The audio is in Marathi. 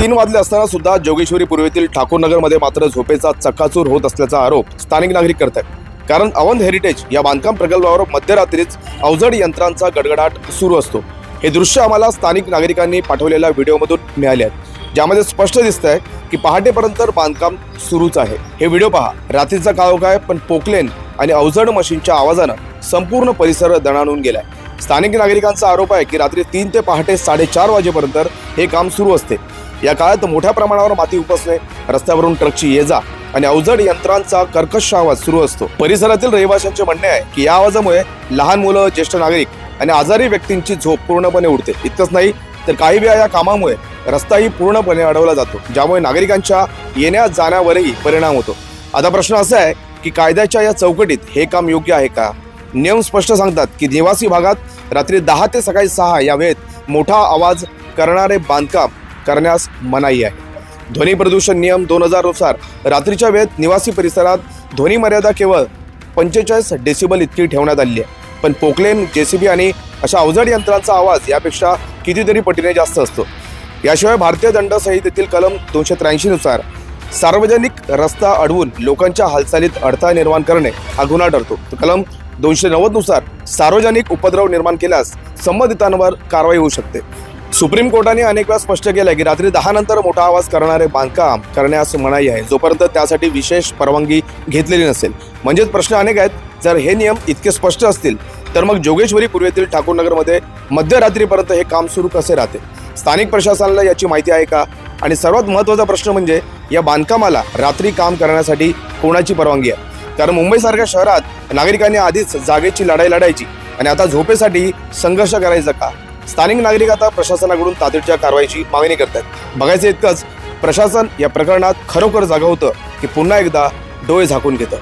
3 वाजले असताना सुद्धा जोगेश्वरी पूर्वेतील ठाकूरनगरमध्ये मात्र झोपेचा चक्काचूर होत असल्याचा आरोप स्थानिक नागरिक करत आहेत। कारण अवंत हेरिटेज या बांधकाम प्रकल्पावर मध्यरात्रीच अवजड यंत्रांचा गडगडाट सुरू असतो। हे दृश्य आम्हाला स्थानिक नागरिकांनी पाठवलेल्या व्हिडिओमधून मिळाले आहेत, ज्यामध्ये स्पष्ट दिसतंय की पहाटेपर्यंत बांधकाम सुरूच आहे। हे व्हिडिओ पहा। रात्रीचा काळोख आहे, पण पोकलेन आणि अवजड मशीनच्या आवाजानं संपूर्ण परिसर दणाणून गेलाय। स्थानिक नागरिकांचा आरोप आहे की रात्री 3 ते पहाटे 4:30 वाजेपर्यंत हे काम सुरू असते। या काळात मोठ्या प्रमाणावर माती उपसणे, रस्त्यावरून ट्रकची ये-जा आणि अवजड यंत्रांचा कर्कश आवाज सुरू असतो। परिसरातील रहिवाशांचे म्हणणे आहे की या आवाजामुळे लहान मुलं, ज्येष्ठ नागरिक आणि आजारी व्यक्तींची झोप पूर्णपणे उडते। इतकंच नाही तर काही वेळा या कामामुळे रस्ताही पूर्णपणे अडवला जातो, ज्यामुळे नागरिकांच्या येण्या जाण्यावरही परिणाम होतो। आता प्रश्न असा आहे की कायद्याच्या या चौकटीत हे काम योग्य आहे का? नियम स्पष्ट सांगतात की निवासी भागात रात्री 10 ते सकाळी 6 या वेळेत मोठा आवाज करणारे बांधकाम करण्यास मनाई आहे। ध्वनी प्रदूषण नियम 2000 नुसार रात्रीच्या वेळेत निवासी परिसरात ध्वनी मर्यादा केवळ 45 डेसिबल इतकी ठेवण्यात आली आहे। पण पोकलेन, जेसीबी आणि अशा अवजड यंत्रांचा आवाज यापेक्षा कितीतरी पटीने जास्त असतो। याशिवाय भारतीय दंड संहितेतील कलम 283 नुसार सार्वजनिक रस्ता अडवून लोकांच्या हालचालीत अडथळा निर्माण करणे हा गुन्हा ठरतो। तर कलम 290 नुसार सार्वजनिक उपद्रव निर्माण केल्यास संबंधितांवर कारवाई होऊ शकते। सुप्रीम कोर्टाने अनेक वेळा स्पष्ट केलं की रात्री 10 नंतर मोठा आवाज करणारे बांधकाम करण्यास मनाई आहे, जोपर्यंत त्यासाठी विशेष परवानगी घेतलेली नसेल। म्हणजेच प्रश्न अनेक आहेत। जर हे नियम इतके स्पष्ट असतील तर मग जोगेश्वरी पूर्वेतील ठाकूरनगरमध्ये मध्यरात्रीपर्यंत हे काम सुरू कसे राहते? स्थानिक प्रशासनाला याची माहिती आहे का? आणि सर्वात महत्त्वाचा प्रश्न म्हणजे या बांधकामाला रात्री काम करण्यासाठी कोणाची परवानगी आहे? कारण मुंबईसारख्या शहरात नागरिकांनी आधीच जागेची लढाई लढायची आणि आता झोपेसाठी संघर्ष करायचा का? स्थानिक नागरिक आता प्रशासनाकडून तातडीच्या कारवाईची मागणी करतात। बघायचं इतकंच, प्रशासन या प्रकरणात खरोखर जागं होतं की पुन्हा एकदा डोळे झाकून घेतं?